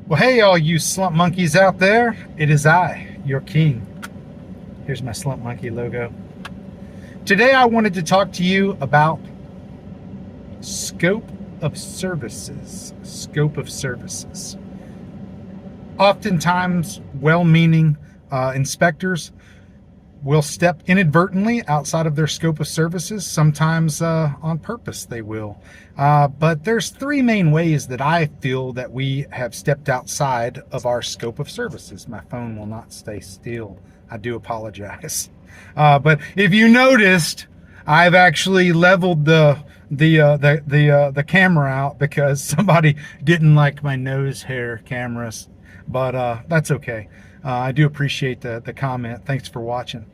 Well, hey, all you slump monkeys out there. It is I, your king. Here's my slump monkey logo. Today, I wanted to talk to you about scope of services. Scope of services. Oftentimes, well meaning inspectors will step inadvertently outside of their scope of services. Sometimes on purpose they will. But there's three main ways that I feel that we have stepped outside of our scope of services. My phone will not stay still. I do apologize. But if you noticed, I've actually leveled the camera out because somebody didn't like my nose hair cameras. But that's okay. I do appreciate the comment. Thanks for watching.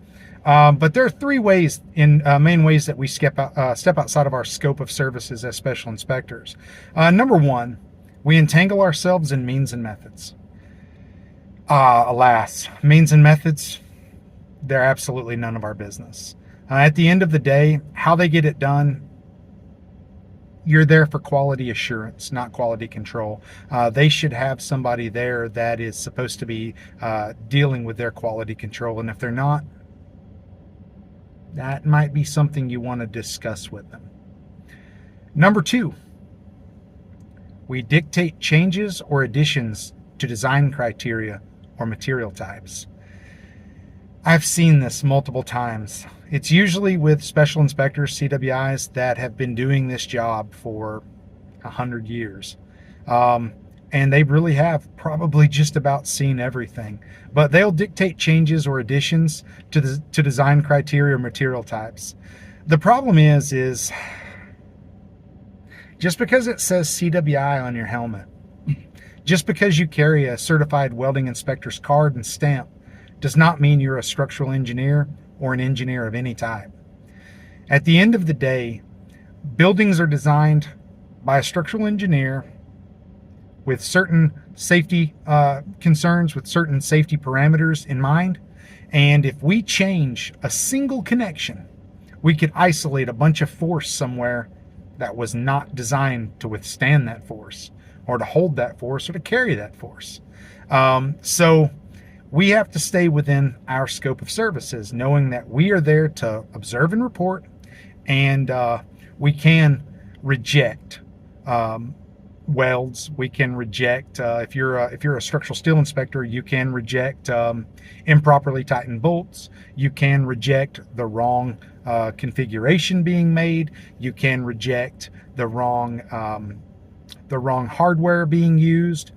But there are three ways, main ways that we step outside of our scope of services as special inspectors. Number one, we entangle ourselves in means and methods. Alas, means and methods, they're absolutely none of our business. At the end of the day, how they get it done, you're there for quality assurance, not quality control. They should have somebody there that is supposed to be dealing with their quality control. And if they're not, that might be something you want to discuss with them. Number two, we dictate changes or additions to design criteria or material types. I've seen this multiple times. It's usually with special inspectors, CWIs, that have been doing this job for 100 years. And they really have probably just about seen everything. But they'll dictate changes or additions to design criteria or material types. The problem is just because it says CWI on your helmet, just because you carry a certified welding inspector's card and stamp, does not mean you're a structural engineer or an engineer of any type. At the end of the day, buildings are designed by a structural engineer with certain safety concerns, with certain safety parameters in mind. And if we change a single connection, we could isolate a bunch of force somewhere that was not designed to withstand that force, or to hold that force, or to carry that force. So we have to stay within our scope of services, knowing that we are there to observe and report, and we can reject welds. We can reject, if you're a structural steel inspector, you can reject improperly tightened bolts. You can reject the wrong configuration being made. You can reject the wrong hardware being used.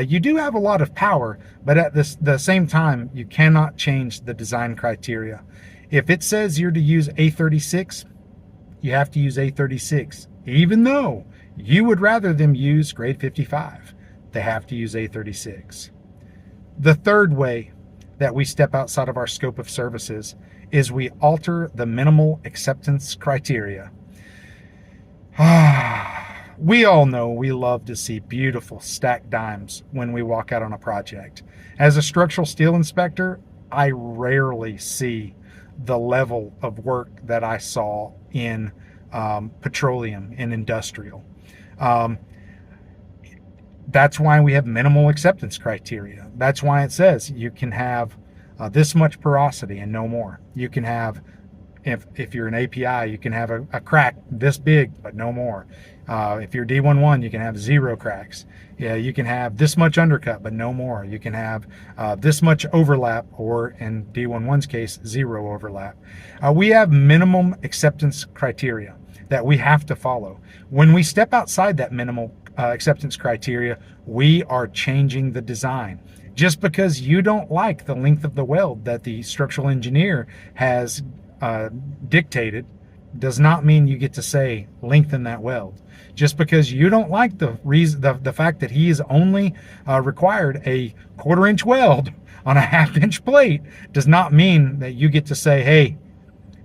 You do have a lot of power, but at the same time, you cannot change the design criteria. If it says you're to use A36, you have to use A36, even though you would rather them use grade 55. They have to use A36. The third way that we step outside of our scope of services is we alter the minimal acceptance criteria. We all know we love to see beautiful stacked dimes when we walk out on a project. As a structural steel inspector, I rarely see the level of work that I saw in petroleum and industrial. That's why we have minimal acceptance criteria. That's why it says you can have this much porosity and no more. You can have, if you're an API, you can have a crack this big, but no more. If you're D11, you can have 0 cracks. Yeah, you can have this much undercut, but no more. You can have this much overlap, or in D11's case, 0 overlap. We have minimum acceptance criteria that we have to follow. When we step outside that minimal acceptance criteria, we are changing the design. Just because you don't like the length of the weld that the structural engineer has dictated does not mean you get to say lengthen that weld. Just because you don't like the fact that he is only required a 1/4 inch weld on a 1/2 inch plate does not mean that you get to say, hey,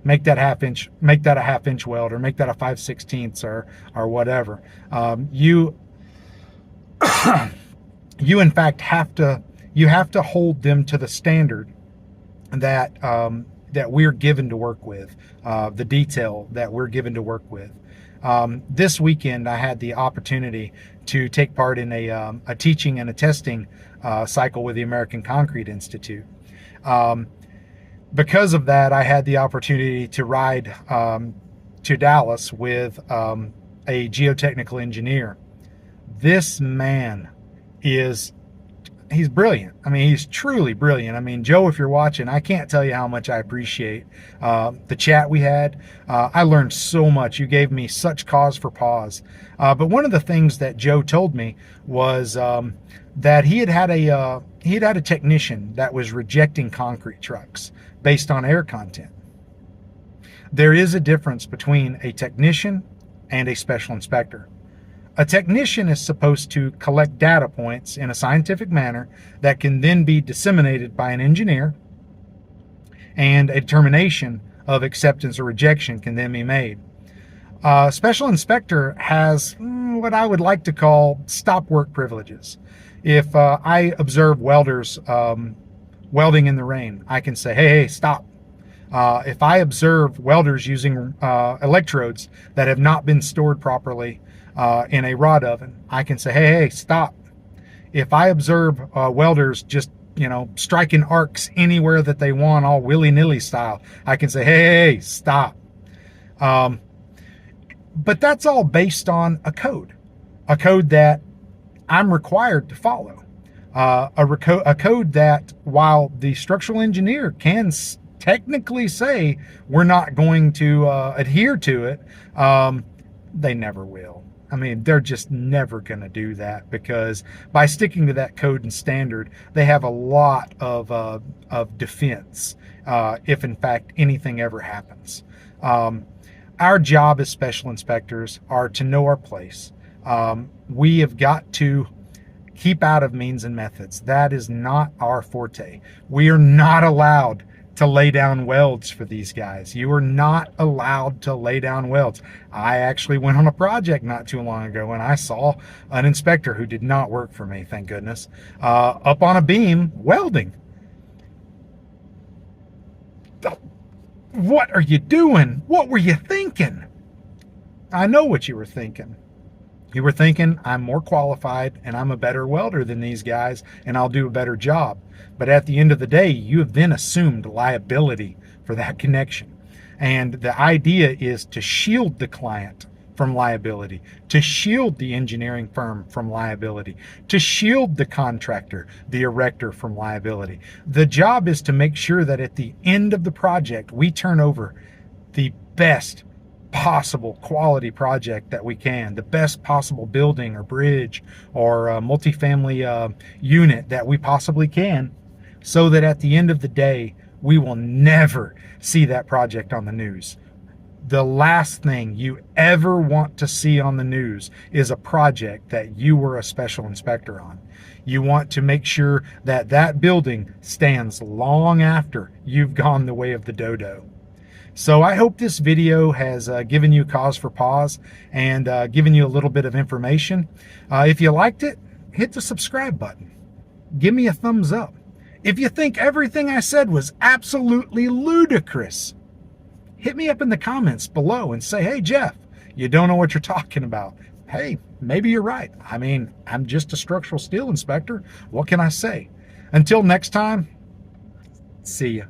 make that a 1/2 inch weld, or make that a 5/16 or whatever. You in fact have to hold them to the standard that we're given to work with, the detail that we're given to work with. This weekend, I had the opportunity to take part in a teaching and a testing cycle with the American Concrete Institute. Because of that, I had the opportunity to ride to Dallas with a geotechnical engineer. This man he's brilliant. I mean, he's truly brilliant. I mean, Joe, if you're watching, I can't tell you how much I appreciate the chat we had. I learned so much. You gave me such cause for pause. But one of the things that Joe told me was that he had a technician that was rejecting concrete trucks based on air content. There is a difference between a technician and a special inspector. A technician is supposed to collect data points in a scientific manner that can then be disseminated by an engineer, and a determination of acceptance or rejection can then be made. Special inspector has what I would like to call stop work privileges. If I observe welders welding in the rain, I can say, hey, stop. If I observe welders using electrodes that have not been stored properly in a rod oven, I can say, hey, stop. If I observe welders just, striking arcs anywhere that they want, all willy-nilly style, I can say, hey, stop. But that's all based on a code that I'm required to follow. A code that, while the structural engineer can technically say we're not going to adhere to it, they never will. I mean, they're just never going to do that, because by sticking to that code and standard, they have a lot of defense if in fact anything ever happens. Our job as special inspectors are to know our place. We have got to keep out of means and methods. That is not our forte. We are not allowed to lay down welds for these guys. You are not allowed to lay down welds. I actually went on a project not too long ago and I saw an inspector who did not work for me, thank goodness, up on a beam welding. What are you doing? What were you thinking? I know what you were thinking. You were thinking, I'm more qualified and I'm a better welder than these guys and I'll do a better job. But at the end of the day, you have then assumed liability for that connection. And the idea is to shield the client from liability, to shield the engineering firm from liability, to shield the contractor, the erector, from liability. The job is to make sure that at the end of the project, we turn over the best possible quality project that we can, the best possible building or bridge or multifamily unit that we possibly can, so that at the end of the day, we will never see that project on the news. The last thing you ever want to see on the news is a project that you were a special inspector on. You want to make sure that that building stands long after you've gone the way of the dodo. So I hope this video has given you cause for pause and given you a little bit of information. If you liked it, hit the subscribe button. Give me a thumbs up. If you think everything I said was absolutely ludicrous, hit me up in the comments below and say, hey, Jeff, you don't know what you're talking about. Hey, maybe you're right. I mean, I'm just a structural steel inspector. What can I say? Until next time, see ya.